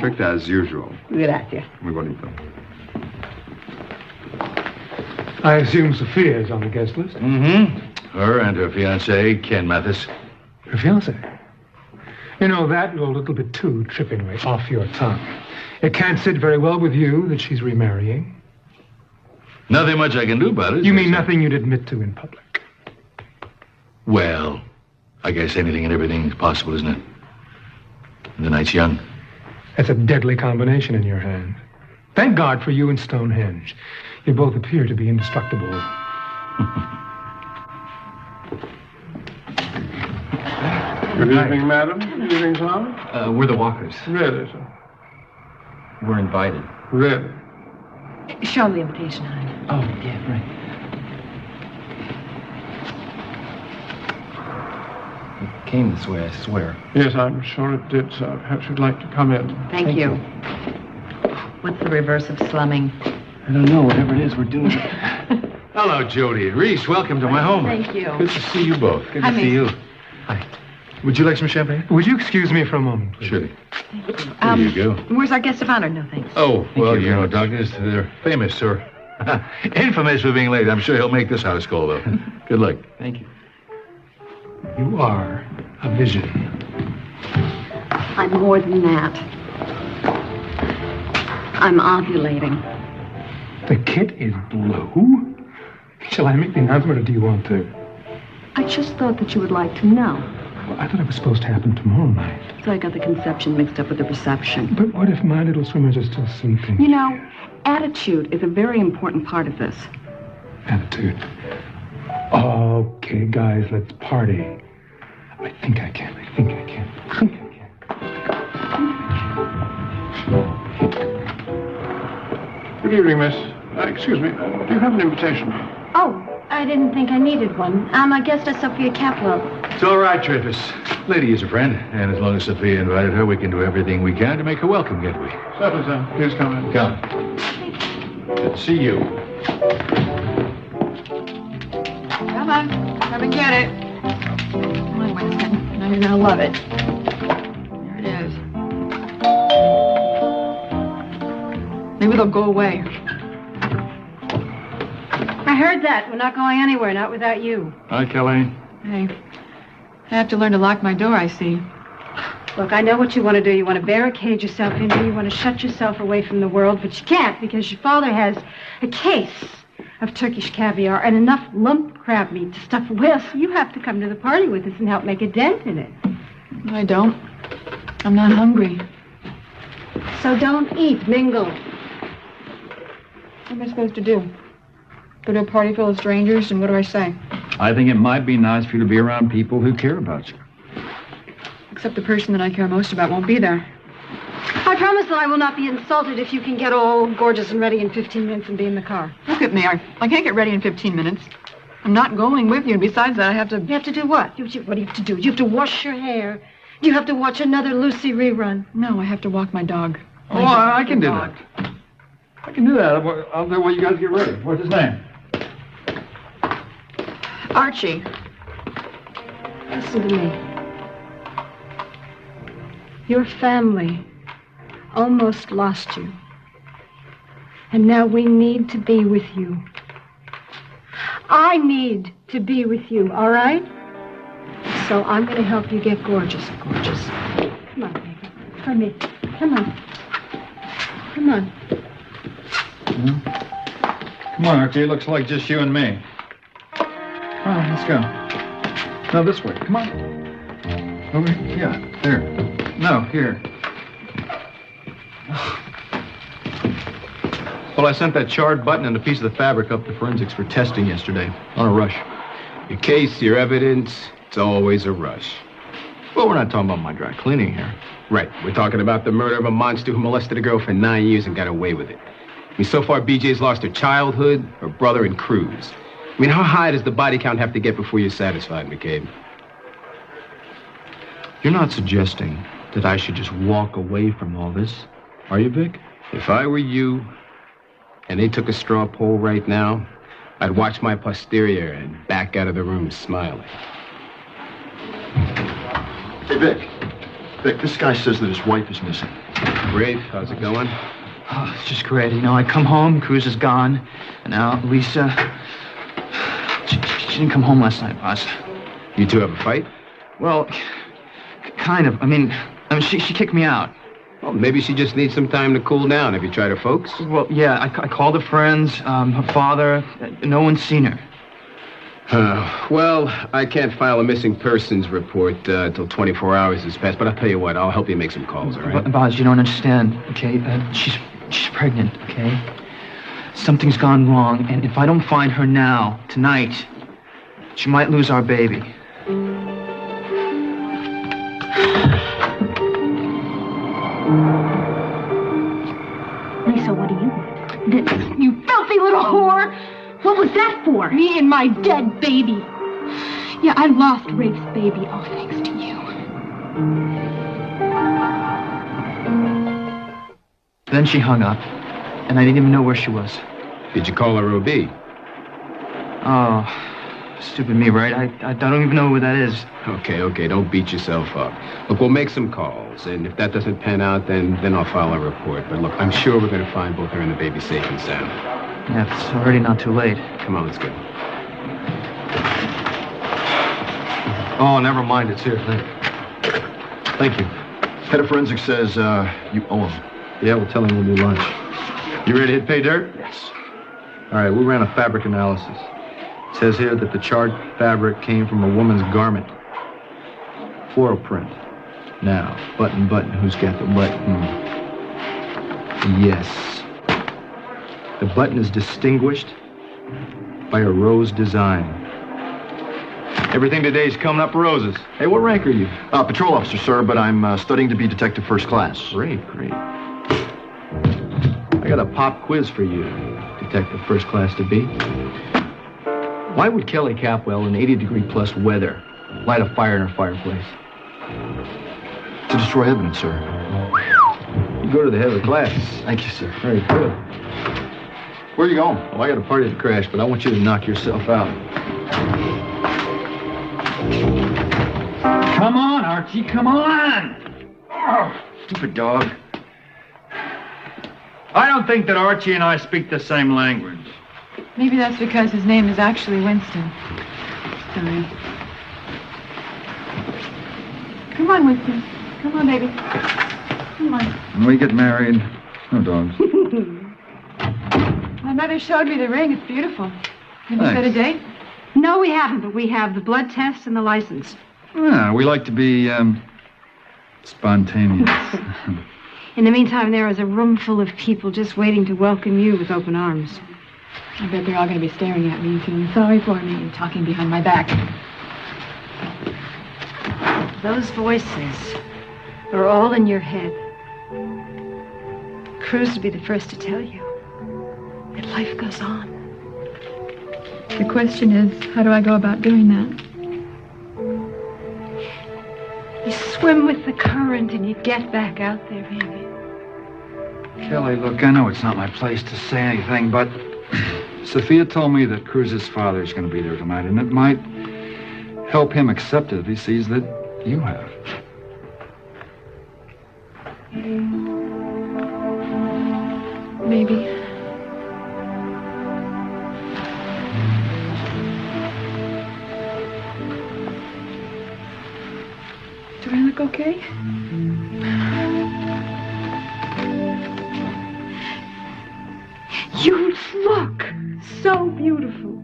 perfect as usual. Gracias. Muy bonito. I assume Sophia is on the guest list? Mm-hmm. Her and her fiancé, Ken Mathis. Her fiancé? You know, that a little bit too trippingly off your tongue. It can't sit very well with you that she's remarrying. Nothing much I can do about it. You mean nothing you'd admit to in public? Well, I guess anything and everything is possible, isn't it? The night's young. That's a deadly combination in your hand. Thank God for you and Stonehenge. You both appear to be indestructible. Good evening, madam. Good evening, sir. We're the Walkers. Really, sir. We're invited. Really? Show him the invitation, honey. Oh, yeah, right. It came this way, I swear. Yes, I'm sure it did, sir. Perhaps you'd like to come in. Thank you. What's the reverse of slumming? I don't know. Whatever it is, we're doing it. Hello, Jody and Rhys. Welcome to my home. Thank you. Good to see you both. Good to see you. Hi. Would you like some champagne? Would you excuse me for a moment, please? Surely. Thank you. Here you go. Where's our guest of honor? No, thanks. Oh, well, you know, doctors, they're famous, sir. Infamous for being late. I'm sure he'll make this house call, though. Good luck. Thank you. You are a vision. I'm more than that. I'm ovulating. The kit is blue? Shall I make the announcement, or do you want to? I just thought that you would like to know. Well, I thought it was supposed to happen tomorrow night. So I got the conception mixed up with the reception. But what if my little swimmers are still sleeping? You know, attitude is a very important part of this. Attitude. Okay, guys, let's party. I think I can. Good evening, miss. Excuse me. Do you have an invitation? Oh, I didn't think I needed one. I'm a guest of Sophia Caplow. It's all right, Travis. Lady is a friend, and as long as Sophia invited her, we can do everything we can to make her welcome, can't we? Certainly, sir. Please come in. Come. Good to see you. Come on. Come and get it. Come on, Winston. Now you're gonna love it. There it is. Maybe they'll go away. I heard that. We're not going anywhere, not without you. Hi, Kelly. Hey, I have to learn to lock my door, I see. Look, I know what you want to do. You want to barricade yourself in here. You want to shut yourself away from the world, but you can't because your father has a case of Turkish caviar and enough lump crab meat to stuff away. So you have to come to the party with us and help make a dent in it. I don't. I'm not hungry. So don't eat. Mingle. What am I supposed to do? Go to a party full of strangers, and what do I say? I think it might be nice for you to be around people who care about you. Except the person that I care most about won't be there. I promise that I will not be insulted if you can get all gorgeous and ready in 15 minutes and be in the car. Look at me. I can't get ready in 15 minutes. I'm not going with you, and besides that, I have to... You have to do what? What do you have to do? Do you have to wash your hair? Do you have to watch another Lucy rerun? No, I have to walk my dog. Oh, I can do that. I can do that. I'll do while you guys get ready. What's his name? Archie. Listen to me. Your family almost lost you. And now we need to be with you. I need to be with you, all right? So I'm going to help you get gorgeous. Come on, baby. For me. Come on. Come on. Come on, Archie. It looks like just you and me. Come on, let's go. No, this way. Come on. Over here. Yeah, there. No, here. Well, I sent that charred button and a piece of the fabric up to forensics for testing yesterday. On a rush. Your case, your evidence, it's always a rush. Well, we're not talking about my dry cleaning here. Right. We're talking about the murder of a monster who molested a girl for 9 years and got away with it. I mean, so far, BJ's lost her childhood, her brother, and Cruz. I mean, how high does the body count have to get before you're satisfied, McCabe? You're not suggesting that I should just walk away from all this, are you, Vic? If I were you, and they took a straw poll right now, I'd watch my posterior and back out of the room smiling. Hey, Vic. Vic, this guy says that his wife is missing. Great. How's it going? Oh, it's just great. You know, I come home, Cruz is gone, and now Lisa... She didn't come home last night, boss. You two have a fight? Well, kind of. I mean, she kicked me out. Well, maybe she just needs some time to cool down. Have you tried her folks? Well, yeah, I called her friends, her father. No one's seen her. Well, I can't file a missing persons report until 24 hours has passed, but I'll tell you what, I'll help you make some calls, all right? Boss, you don't understand, okay? She's pregnant, okay? Something's gone wrong, and if I don't find her now, tonight, she might lose our baby. Lisa, what do you want? You filthy little whore! What was that for? Me and my dead baby. Yeah, I lost Rafe's baby, all thanks to you. Then she hung up, and I didn't even know where she was. Did you call her OB? Oh, stupid me, right? I don't even know who that is. Okay, don't beat yourself up. Look, we'll make some calls, and if that doesn't pan out, then I'll file a report. But look, I'm sure we're going to find both her and the baby safe and sound. Yeah, it's already not too late. Come on, let's go. Oh, never mind. It's here. Thank you. Head of forensics says you owe him. Yeah, we'll tell him we'll do lunch. You ready to hit pay dirt? Yes. All right, we ran a fabric analysis. It says here that the charred fabric came from a woman's garment. Floral print. Now, button, who's got the button? Yes. The button is distinguished by a rose design. Everything today's coming up roses. Hey, what rank are you? Patrol officer, sir, but I'm studying to be detective first class. Great. I got a pop quiz for you, detective first class to be. Why would Kelly Capwell in 80-degree-plus weather light a fire in her fireplace? To destroy evidence, sir. You go to the head of the class. Thank you, sir. Very good. Where are you going? Oh, I got a party to crash, but I want you to knock yourself out. Come on, Archie, come on! Oh, stupid dog. I don't think that Archie and I speak the same language. Maybe that's because his name is actually Winston. Sorry. Come on, Winston. Come on, baby. Come on. When we get married, no dogs. My mother showed me the ring. It's beautiful. Have you Thanks. set a date? No, we haven't, but we have the blood test and the license. Yeah, we like to be, spontaneous. In the meantime, there is a room full of people just waiting to welcome you with open arms. I bet they're all going to be staring at me and feeling sorry for me and talking behind my back. Those voices are all in your head. Cruz will be the first to tell you that life goes on. The question is, how do I go about doing that? You swim with the current and you get back out there, baby. Kelly, look, I know it's not my place to say anything, but Sophia told me that Cruz's father is going to be there tonight, and it might help him accept it if he sees that you have. Maybe. Do I look okay? You look so beautiful.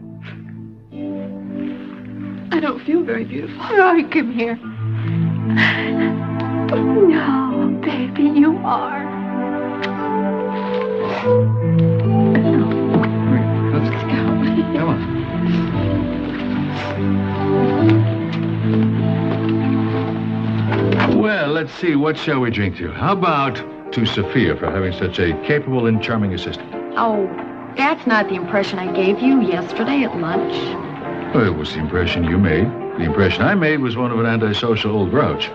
I don't feel very beautiful. Oh, come here. No, baby, you are. Let's go. Come on. Well, let's see. What shall we drink to? How about to Sophia for having such a capable and charming assistant? Oh, that's not the impression I gave you yesterday at lunch. Well, it was the impression you made. The impression I made was one of an antisocial old grouch.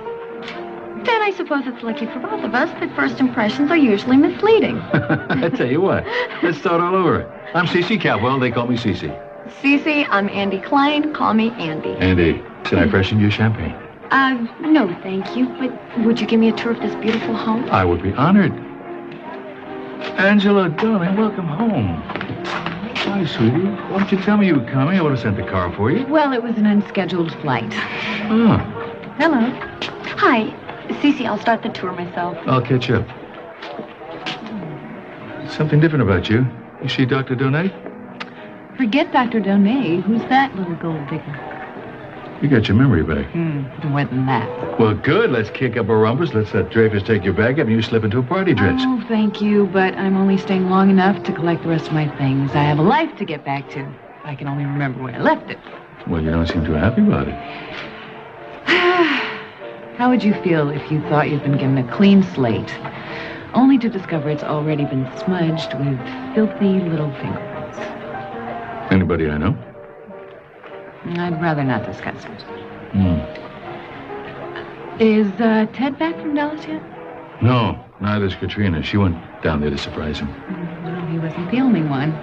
Then I suppose it's lucky for both of us that first impressions are usually misleading. I tell you what, let's start all over. I'm СиСи Capwell. They call me СиСи. СиСи, I'm Andy Klein. Call me Andy. Andy, can I freshen your champagne? No, thank you. But would you give me a tour of this beautiful home? I would be honored. Angela, darling, welcome home. Hi, sweetie. Why don't you tell me you were coming? I would have sent the car for you. Well, it was an unscheduled flight. Oh. Hello. Hi. СиСи, I'll start the tour myself. I'll catch up. Something different about you. You see Dr. Donay? Forget Dr. Donay. Who's that little gold digger? You got your memory back. More than that. Well, good. Let's kick up a rumpus. Let's let Dreyfus take your bag up and you slip into a party dress. Oh, thank you, but I'm only staying long enough to collect the rest of my things. I have a life to get back to. I can only remember where I left it. Well, you don't seem too happy about it. How would you feel if you thought you'd been given a clean slate, only to discover it's already been smudged with filthy little fingerprints? Anybody I know? I'd rather not discuss it. Is Ted back from Dallas yet? No, neither's Katrina. She went down there to surprise him. Well, he wasn't the only one.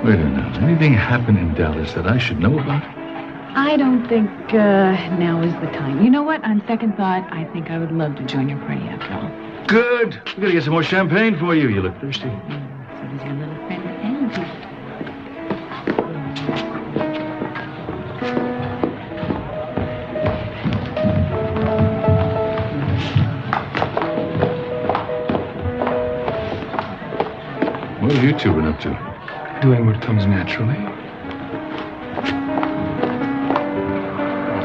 Wait a minute. Anything happened in Dallas that I should know about? I don't think now is the time. You know what? On second thought, I think I would love to join your party after all. Good. We're going to get some more champagne for you. You look thirsty. So does your little friend Andy. What have you two been up to? Doing what comes naturally.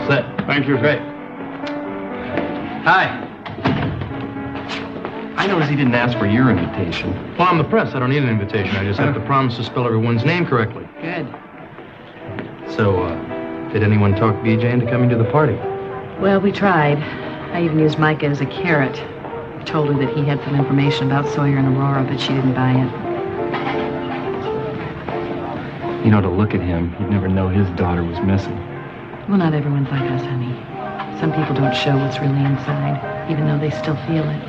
Set. Thank you. Great. Hi. I noticed he didn't ask for your invitation. Well, I'm the press. I don't need an invitation. I just have to promise to spell everyone's name correctly. Good. So, did anyone talk BJ into coming to the party? Well, we tried. I even used Micah as a carrot. I told her that he had some information about Sawyer and Aurora, but she didn't buy it. You know, to look at him, you'd never know his daughter was missing. Well, not everyone's like us, honey. Some people don't show what's really inside, even though they still feel it.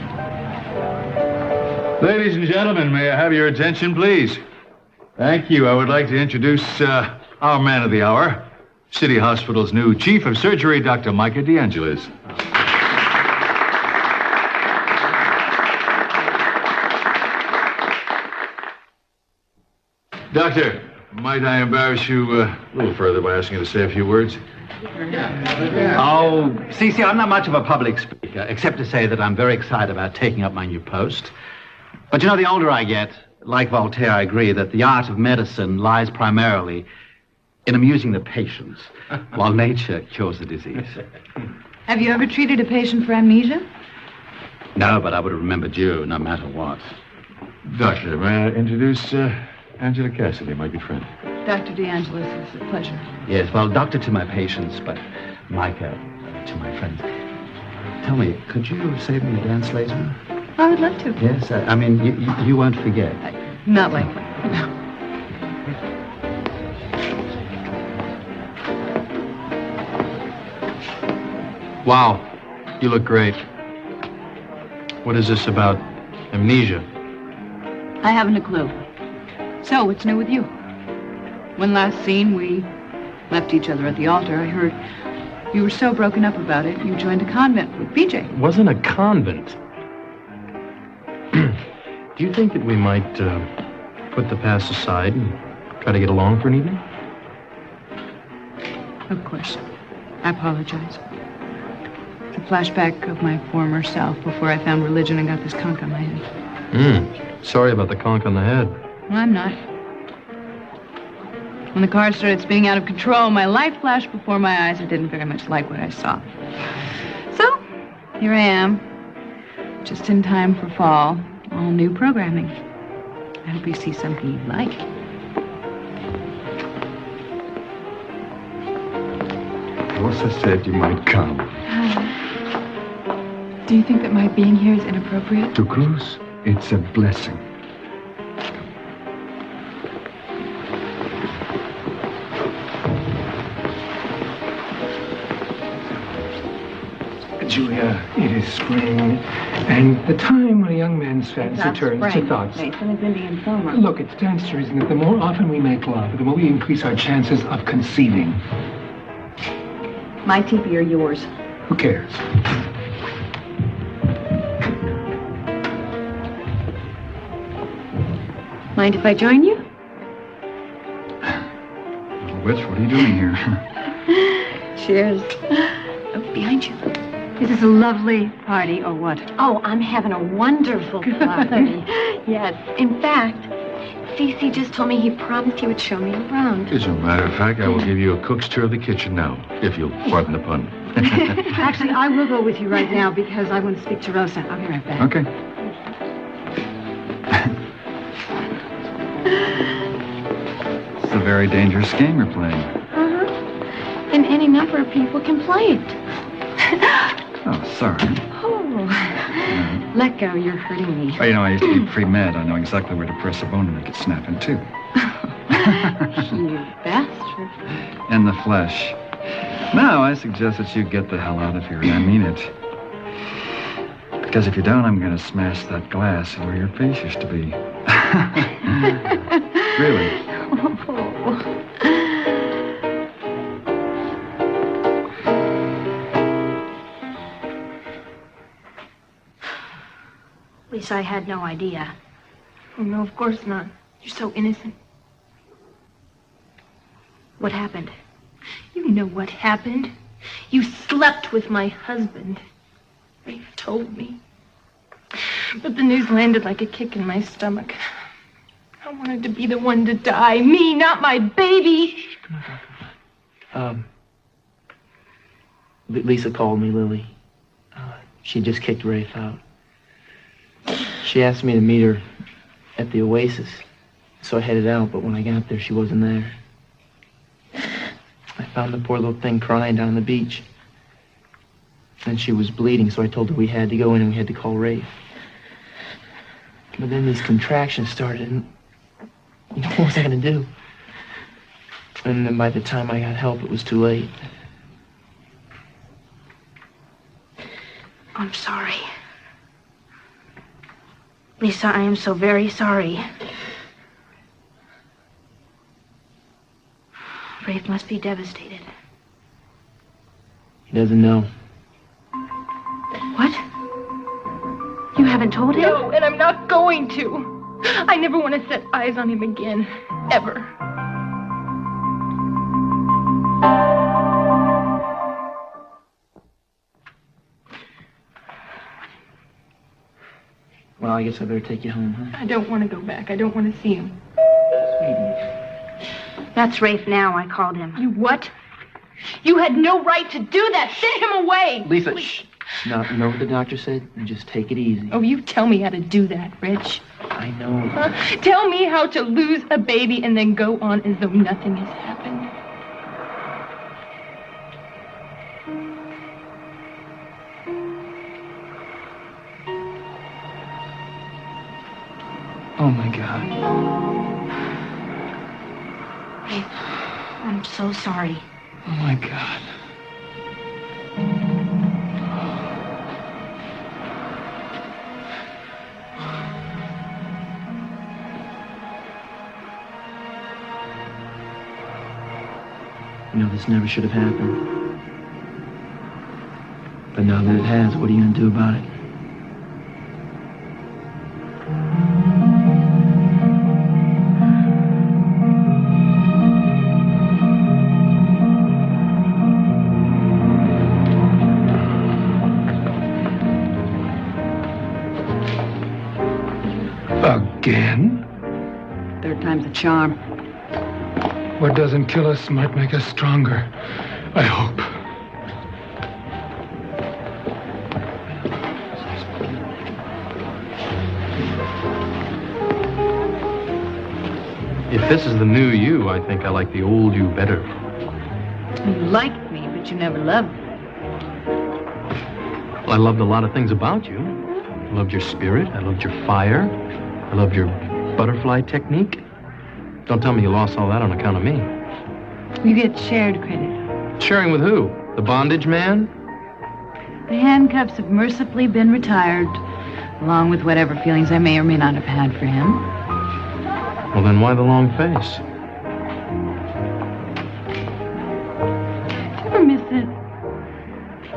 Ladies and gentlemen, may I have your attention, please? Thank you. I would like to introduce our man of the hour, City Hospital's new Chief of Surgery, Dr. Micah DeAngelis. Doctor, might I embarrass you a little further by asking you to say a few words? Oh, СиСи, I'm not much of a public speaker, except to say that I'm very excited about taking up my new post. But you know, the older I get, like Voltaire, I agree that the art of medicine lies primarily in amusing the patients, while nature cures the disease. Have you ever treated a patient for amnesia? No, but I would have remembered you no matter what. Doctor, may I introduce Angela Cassidy, my good friend. Dr. DeAngelis, it's a pleasure. Yes, well, doctor to my patients, but Micah to my friends. Tell me, could you save me a dance later? I would love to. Yes, I mean, you won't forget. Not likely. No. Wow, you look great. What is this about amnesia? I haven't a clue. So, what's new with you? When last seen, we left each other at the altar. I heard you were so broken up about it, you joined a convent with BJ. It wasn't a convent. Do you think that we might put the past aside and try to get along for an evening? Of course. I apologize. It's a flashback of my former self before I found religion and got this conch on my head. Sorry about the conch on the head. Well, I'm not. When the car started spinning out of control, my life flashed before my eyes. I didn't very much like what I saw. So, here I am, just in time for fall. All new programming. I hope you see something you like. Rosa said you might come. Do you think that my being here is inappropriate? To Cruz, it's a blessing. Julia, it is spring, and the time when a young man's fancy turns to thoughts. Meyson, it's Indian summer. Look, it stands to reason that the more often we make love, the more we increase our chances of conceiving. My teepee or yours? Who cares? Mind if I join you? Witch, what are you doing here? Cheers. Oh, behind you. Is this a lovely party or what? Oh, I'm having a wonderful party. Yes. In fact, СиСи just told me he promised he would show me around. As a matter of fact, I will give you a cook's tour of the kitchen now, if you'll pardon the pun. Actually, I will go with you right now because I want to speak to Rosa. I'll be right back. Okay. It's a very dangerous game you're playing. Uh-huh. And any number of people can play it. Oh, sorry. Oh. Yeah. Let go, you're hurting me. Oh, you know, I used to be pre-med. I know exactly where to press a bone to make it snap in two. You bastard. In the flesh. Now, I suggest that you get the hell out of here, and I mean it. Because if you don't, I'm going to smash that glass where your face used to be. Really. At least I had no idea. Oh, no, of course not. You're so innocent. What happened? You know what happened. You slept with my husband. Rafe told me. But the news landed like a kick in my stomach. I wanted to be the one to die. Me, not my baby. Come on. Lisa called me, Lily. She just kicked Rafe out. She asked me to meet her at the Oasis. So I headed out, but when I got there, she wasn't there. I found the poor little thing crying down the beach. And she was bleeding, so I told her we had to go in and we had to call Rafe. But then these contractions started, and you know, what was I going to do? And then by the time I got help, it was too late. I'm sorry. Lisa, I am so very sorry. Rafe must be devastated. He doesn't know. What? You haven't told him? No, and I'm not going to. I never want to set eyes on him again. Ever. Well, I guess I better take you home, huh? I don't want to go back. I don't want to see him. Sweetie. That's Rafe now. I called him. You what? You had no right to do that. Send him away. Lisa, Please. shh. Now, you know what the doctor said? Just take it easy. Oh, you tell me how to do that, Rich. I know. Tell me how to lose a baby and then go on as though nothing has happened. Oh, my God. Rafe, I'm so sorry. Oh, my God. You know, this never should have happened. But now that it has, what are you going to do about it? Again? Third time's a charm. What doesn't kill us might make us stronger. I hope. If this is the new you, I think I like the old you better. You liked me, but you never loved me. Well, I loved a lot of things about you. I loved your spirit. I loved your fire. I loved your butterfly technique. Don't tell me you lost all that on account of me. You get shared credit. Sharing with who? The bondage man? The handcuffs have mercifully been retired, along with whatever feelings I may or may not have had for him. Well, then why the long face? Do you ever miss it?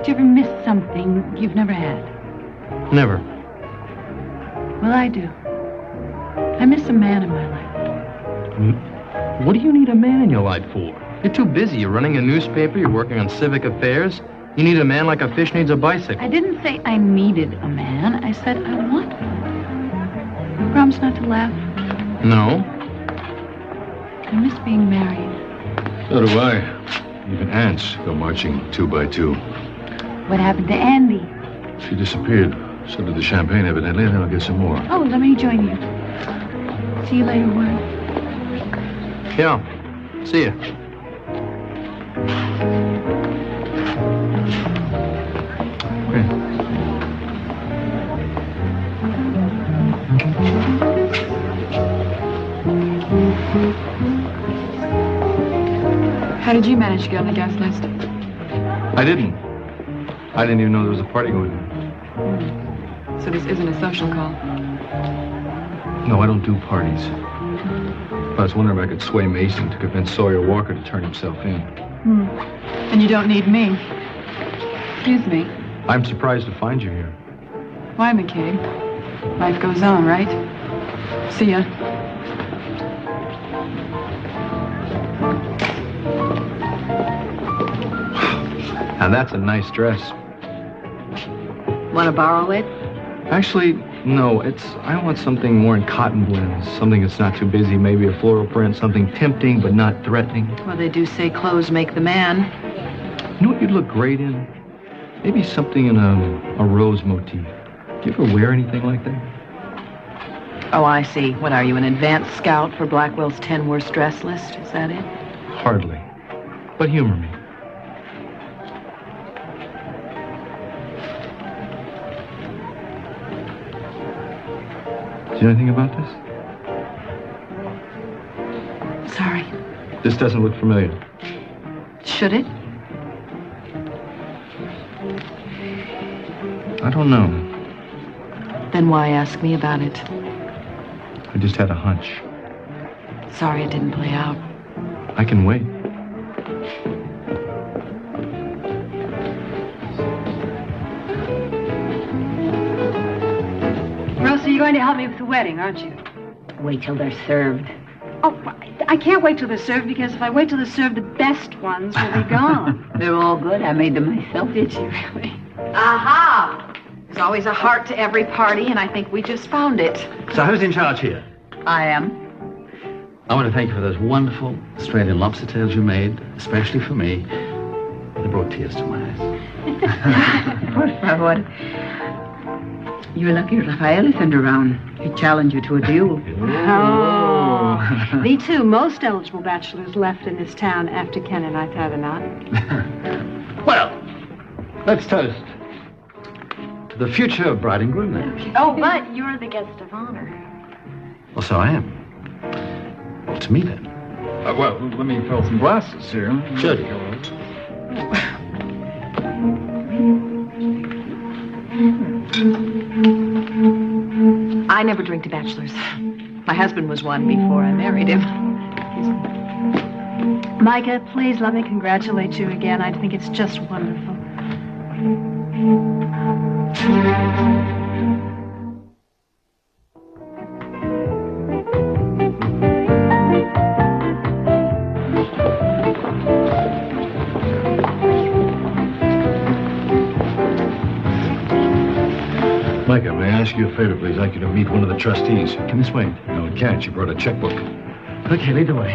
Do you ever miss something you've never had? Never. Well, I do. I miss a man in my life. What do you need a man in your life for? You're too busy. You're running a newspaper. You're working on civic affairs. You need a man like a fish needs a bicycle. I didn't say I needed a man. I said I want one. You promise not to laugh? No. I miss being married. So do I. Even ants go marching 2 by 2. What happened to Andy? She disappeared. So did the champagne, evidently, and then I'll get some more. Oh, let me join you. See you later, Warren. Yeah. See ya. How did you manage to get on the guest list? I didn't. I didn't even know there was a party going on. So this isn't a social call? No, I don't do parties. I was wondering if I could sway Meyson to convince Sawyer Walker to turn himself in. And you don't need me. Excuse me. I'm surprised to find you here. Why, McCabe? Life goes on, right? See ya. Now that's a nice dress. Want to borrow it? Actually, no. I want something more in cotton blends. Something that's not too busy. Maybe a floral print. Something tempting but not threatening. Well, they do say clothes make the man. You know what you'd look great in? Maybe something in a rose motif. Do you ever wear anything like that? Oh, I see. What are you, an advanced scout for Blackwell's 10 worst dress list? Is that it? Hardly. But humor me. Do you know anything about this? Sorry. This doesn't look familiar. Should it? I don't know. Then why ask me about it? I just had a hunch. Sorry it didn't play out. I can wait. Rosa, you're going to help me with the wedding, aren't you? Wait till they're served. Oh, I can't wait till they're served, because if I wait till they're served, the best ones will be gone. They're all good. I made them myself. Did you really? Aha! There's always a heart to every party, and I think we just found it. So who's in charge here? I am. I want to thank you for those wonderful Australian lobster tails you made, especially for me. They brought tears to my eyes. Por favor. You're lucky Rafael isn't around. He'd challenge you to a duel. Oh. The two most eligible bachelors left in this town after Ken and I've had a knot. Well, let's toast to the future of bride and groom then. Oh, but you're the guest of honor. Well, so I am. Well, to me then. Well, let me fill some glasses here. Jody. I never drink to bachelors. My husband was one before I married him. Micah, please let me congratulate you again. I think it's just wonderful. Micah, may I ask you a favor, please? I'd like you to meet one of the trustees. Can this wait? No, it can't. You brought a checkbook. Okay, lead the way.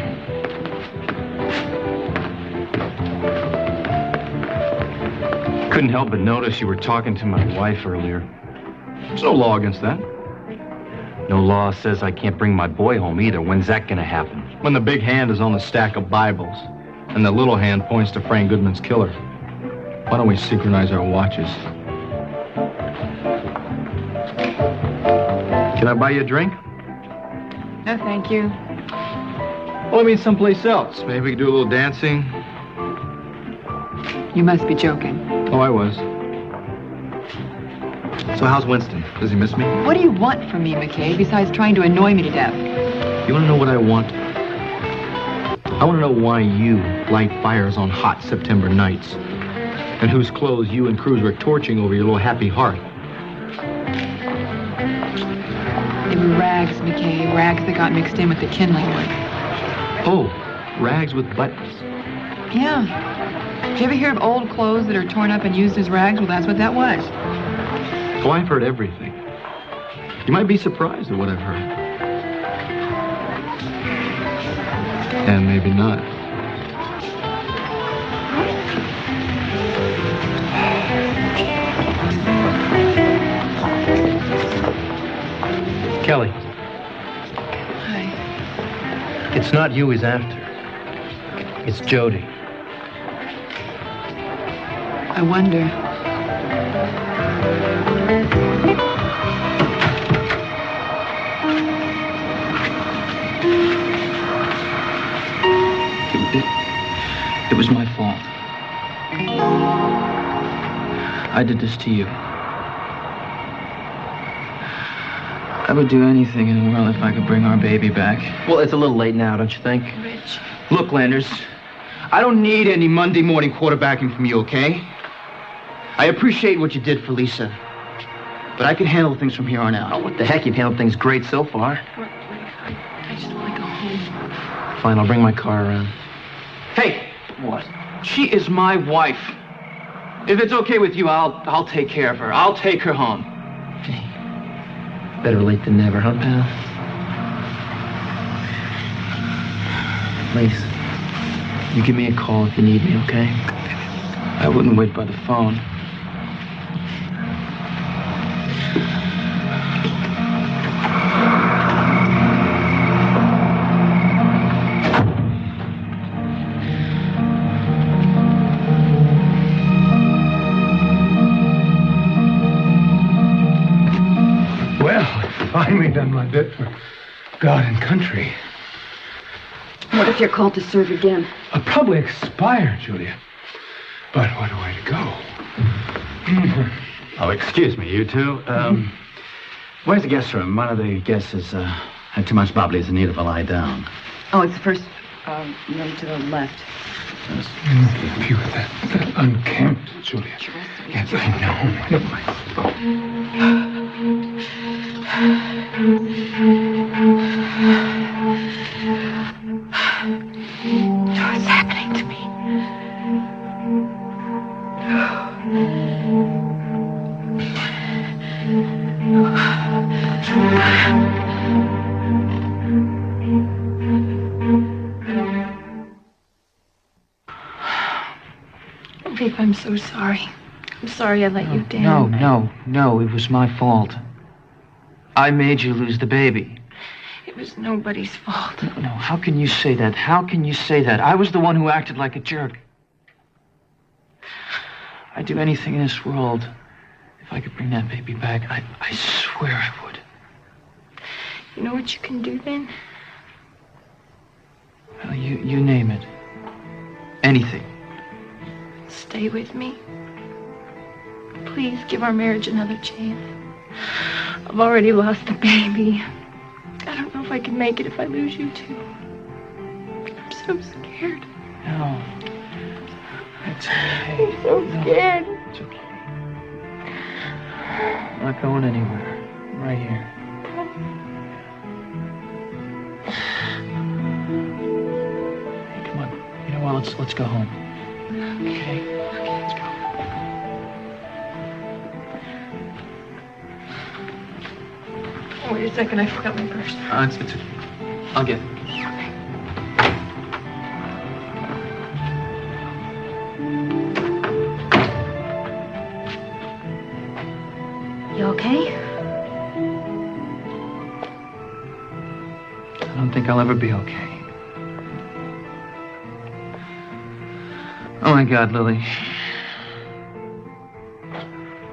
Couldn't help but notice you were talking to my wife earlier. There's no law against that. No law says I can't bring my boy home either. When's that gonna happen? When the big hand is on the stack of Bibles and the little hand points to Frank Goodman's killer. Why don't we synchronize our watches? Can I buy you a drink? No, thank you. Well, I mean someplace else. Maybe we could do a little dancing. You must be joking. Oh, I was. So how's Winston? Does he miss me? What do you want from me, McCabe, besides trying to annoy me to death? You want to know what I want? I want to know why you light fires on hot September nights. And whose clothes you and Cruz were torching over your little happy heart. They were rags, McKay. Rags that got mixed in with the kindling wood. Oh, rags with buttons. Yeah. Did you ever hear of old clothes that are torn up and used as rags? Well, that's what that was. Oh, I've heard everything. You might be surprised at what I've heard. And maybe not. Kelly. Hi. It's not you he's after. It's Jody. I wonder. It was my fault. I did this to you. I would do anything in the world if I could bring our baby back. Well, it's a little late now, don't you think? Rich. Look, Landers, I don't need any Monday morning quarterbacking from you, okay? I appreciate what you did for Lisa, but I can handle things from here on out. Oh, what the heck? You've handled things great so far. I just want to go home. Fine, I'll bring my car around. Hey! What? She is my wife. If it's okay with you, I'll take care of her. I'll take her home. Hey, better late than never, huh, pal? Please, you give me a call if you need me, okay? I wouldn't wait by the phone. Finally done my bit for God and country. What if you're called to serve again? I'll probably expire, Julia. But what a way to go. Oh, excuse me, you two. Where's the guest room? One of the guests has had too much bubbly, is in need of a lie down. Oh, it's the first room to the left. Phew, that unkempt, Julia. Yes, I know. What's happening to me? Babe, I'm so sorry. I'm sorry I let you down. No, it was my fault. I made you lose the baby. It was nobody's fault. No, how can you say that? How can you say that? I was the one who acted like a jerk. I'd do anything in this world if I could bring that baby back. I swear I would. You know what you can do then? Well, you name it. Anything. Stay with me. Please give our marriage another chance. I've already lost the baby. I don't know if I can make it if I lose you too. I'm so scared. No. It's okay. I'm so scared. It's okay. I'm not going anywhere. I'm right here. Hey, come on. You know what? Let's go home. Okay, let's go. Oh, wait a second, I forgot my purse. It's I'll get it. You okay? I don't think I'll ever be okay. Oh, my God, Lily.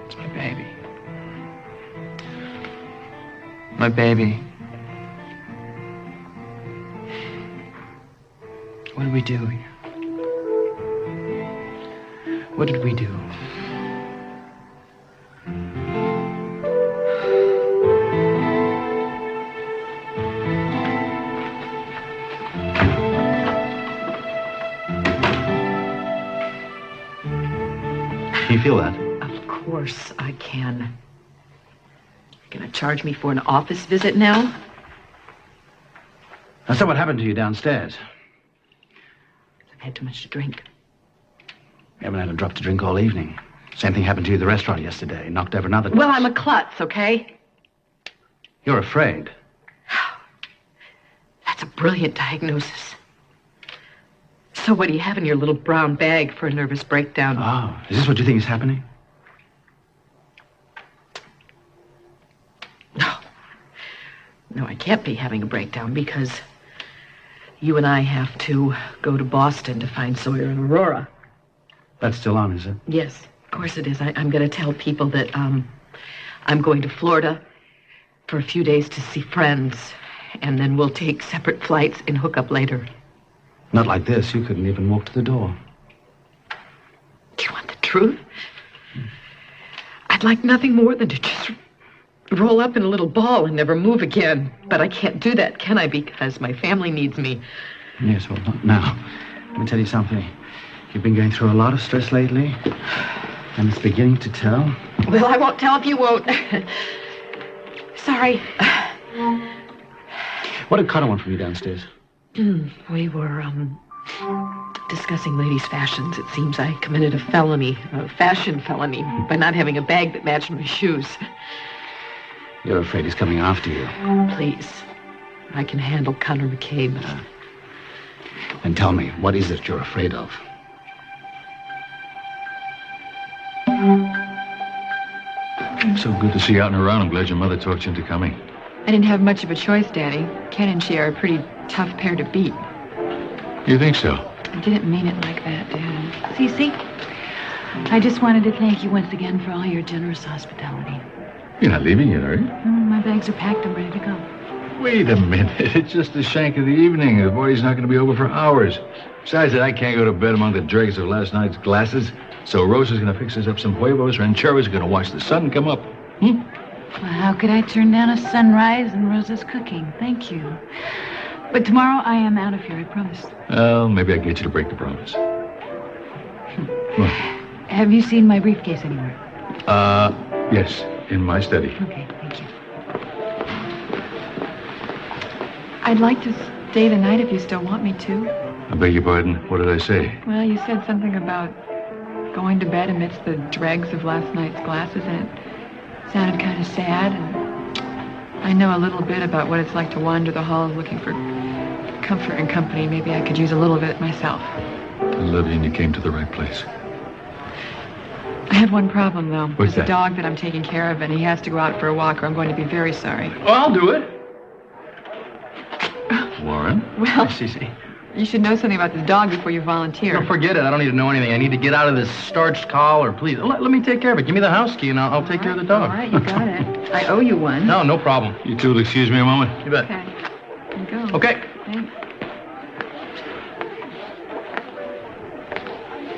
It's my baby. My baby. What did we do here? What did we do? Can you feel that? Of course I can. You're going to charge me for an office visit now? So what happened to you downstairs? I've had too much to drink. You haven't had a drop to drink all evening. Same thing happened to you at the restaurant yesterday. Knocked over another... Well, I'm a klutz, okay? You're afraid. That's a brilliant diagnosis. So what do you have in your little brown bag for a nervous breakdown? Oh, is this what you think is happening? No, I can't be having a breakdown because you and I have to go to Boston to find Sawyer and Aurora. That's still on, is it? Yes, of course it is. I'm going to tell people that I'm going to Florida for a few days to see friends, and then we'll take separate flights and hook up later. Not like this. You couldn't even walk to the door. Do you want the truth? I'd like nothing more than to just roll up in a little ball and never move again. But I can't do that, can I? Because my family needs me. Yes, well, not now. Let me tell you something. You've been going through a lot of stress lately, and it's beginning to tell. Well, I won't tell if you won't. Sorry. What did Connor want from you downstairs? We were, discussing ladies' fashions. It seems I committed a fashion felony, by not having a bag that matched my shoes. You're afraid he's coming after you. Please. I can handle Connor McCabe. Then tell me, what is it you're afraid of? So good to see you out and around. I'm glad your mother talked you into coming. I didn't have much of a choice, Daddy. Ken and she are a pretty tough pair to beat. You think so? I didn't mean it like that, Dad. СиСи, I just wanted to thank you once again for all your generous hospitality. You're not leaving yet, are you? My bags are packed. I'm ready to go. Wait a minute. It's just the shank of the evening. The body's not going to be over for hours. Besides that, I can't go to bed among the dregs of last night's glasses. So Rosa's going to fix us up some huevos. Ranchero's going to watch the sun come up. Well, how could I turn down a sunrise and Rosa's cooking? Thank you. But tomorrow I am out of here, I promise. Well, maybe I can get you to break the promise. Have you seen my briefcase anywhere? Yes, in my study. Okay, thank you. I'd like to stay the night if you still want me to. I beg your pardon. What did I say? Well, you said something about going to bed amidst the dregs of last night's glasses, and it sounded kind of sad. And I know a little bit about what it's like to wander the halls looking for comfort and company. Maybe I could use a little of it myself. I love you, and you came to the right place. I have one problem, though. What's There's a dog that I'm taking care of, and he has to go out for a walk, or I'm going to be very sorry. Oh, I'll do it. Warren? Well, СиСи. you should know something about this dog before you volunteer. No, forget it. I don't need to know anything. I need to get out of this starched collar, please. Let me take care of it. Give me the house key, and I'll take care of the dog. All right, you got it. I owe you one. No problem. You two will excuse me a moment? You bet. Okay. Here you go. Okay. Thanks.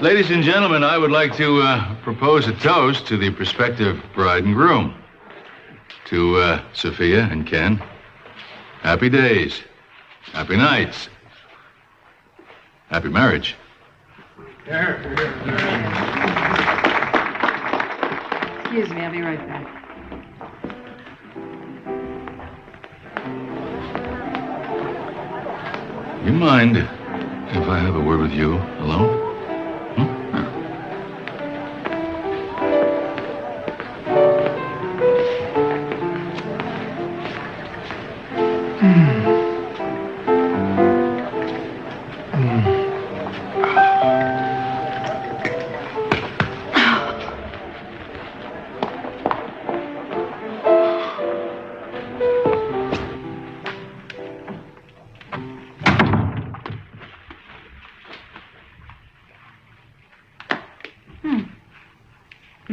Ladies and gentlemen, I would like to propose a toast to the prospective bride and groom. To Sophia and Ken. Happy days. Happy nights. Happy marriage. Excuse me, I'll be right back. You mind if I have a word with you alone?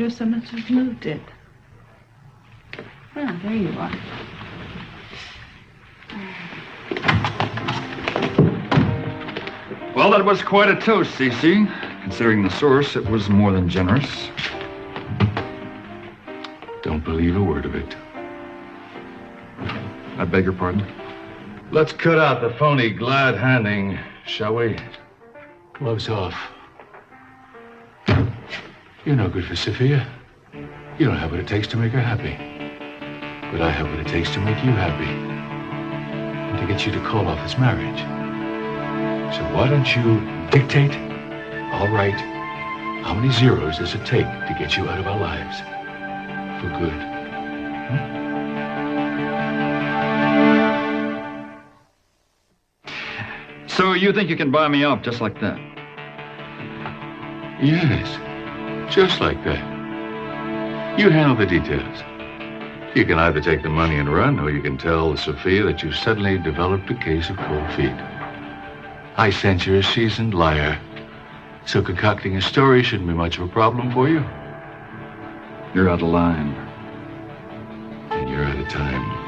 So much has moved it. Ah, there you are. Well, that was quite a toast, СиСi. Considering the source, it was more than generous. Don't believe a word of it. I beg your pardon? Let's cut out the phony glad handing, shall we? Gloves off. You're no good for Sophia. You don't have what it takes to make her happy. But I have what it takes to make you happy. And to get you to call off this marriage. So why don't you dictate, all right, how many zeros does it take to get you out of our lives? For good. So you think you can buy me off just like that? Yes, just like that. You handle the details. You can either take the money and run, or you can tell Sophia that you've suddenly developed a case of cold feet. I sense you're a seasoned liar, so concocting a story shouldn't be much of a problem for you. You're out of line. And you're out of time.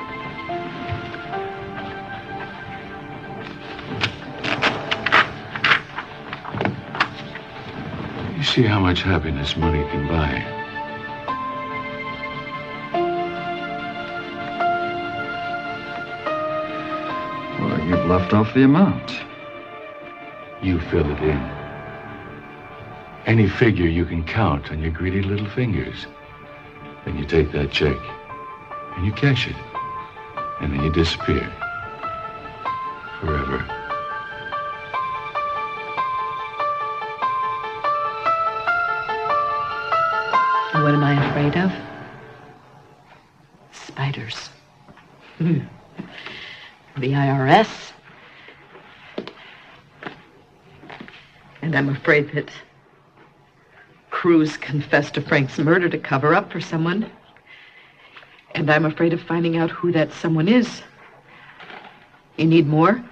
You see how much happiness money can buy. Well, you've left off the amount. You fill it in. Any figure you can count on your greedy little fingers. Then you take that check, and you cash it, and then you disappear. Forever. What am I afraid of? Spiders. The IRS. And I'm afraid that Cruz confessed to Frank's murder to cover up for someone. And I'm afraid of finding out who that someone is. You need more?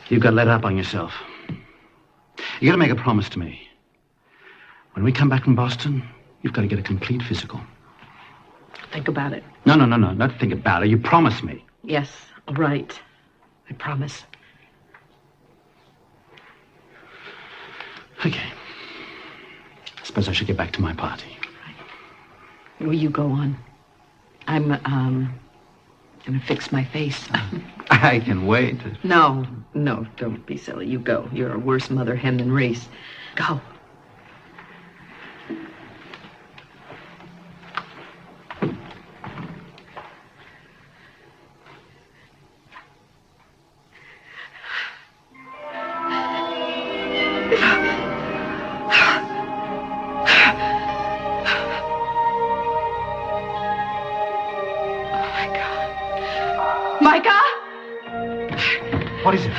You've got to let up on yourself. You got to make a promise to me. When we come back from Boston, you've got to get a complete physical. Think about it. No, not think about it. You promise me. Yes, all right. I promise. Okay. I suppose I should get back to my party. Will you go on? I'm, gonna fix my face. I can wait. No, don't be silly. You go. You're a worse mother hen than Rhys. Go. What is it?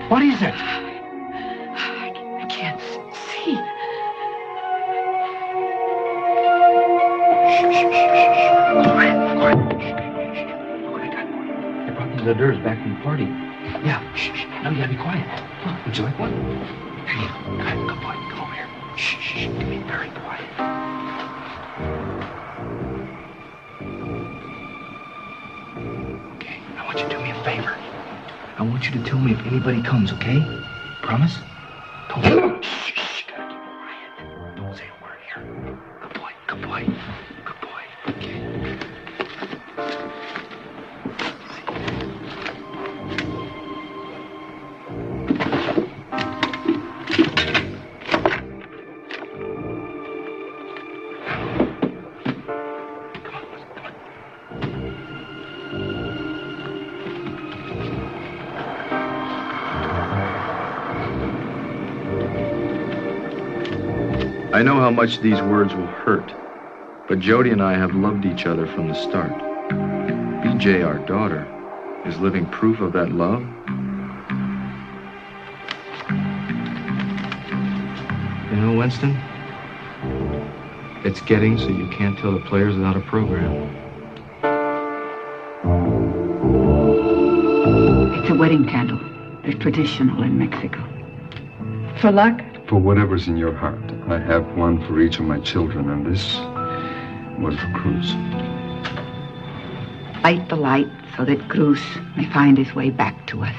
What is it? I can't see. They brought these hors d'oeuvres back from the party. Yeah. Now you gotta be quiet. Look, would you like one? Here you go. Good boy. Come over here. Shh. Give me very quiet. Okay. I want you to do me a favor. I want you to tell me if anybody comes, okay? Promise? Don't say a word. Shh. Gotta keep quiet. Don't say a word here. Good boy. Okay. I know how much these words will hurt, but Jody and I have loved each other from the start. BJ, our daughter, is living proof of that love. You know, Winston, it's getting so you can't tell the players without a program. It's a wedding candle. They're traditional in Mexico. For luck? For whatever's in your heart. I have one for each of my children, and this was for Cruz. Light the light so that Cruz may find his way back to us.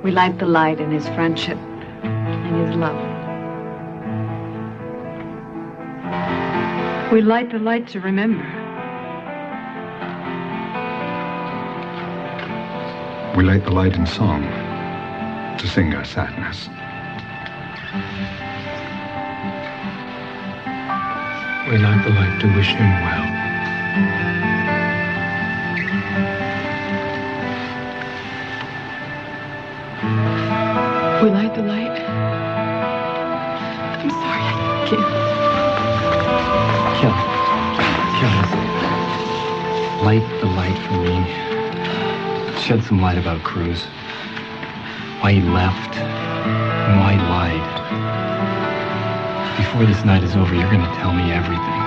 We light the light in his friendship and his love. We light the light to remember. We light the light in song. to sing our sadness. We light the light to wish him well. We light the light. I'm sorry, I can't. Kelly, light the light for me. Shed some light about Cruz. Why he left, and why he lied. Before this night is over, you're going to tell me everything.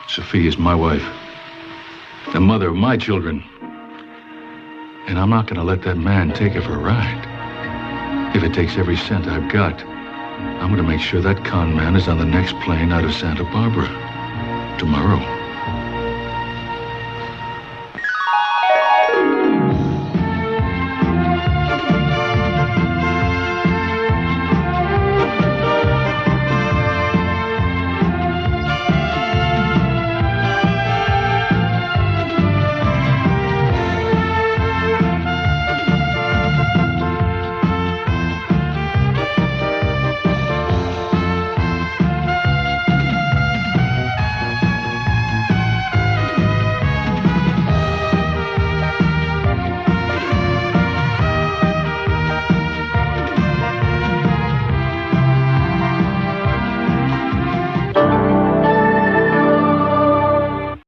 Sophia is my wife, the mother of my children. And I'm not going to let that man take her for a ride. If it takes every cent I've got, I'm going to make sure that con man is on the next plane out of Santa Barbara tomorrow.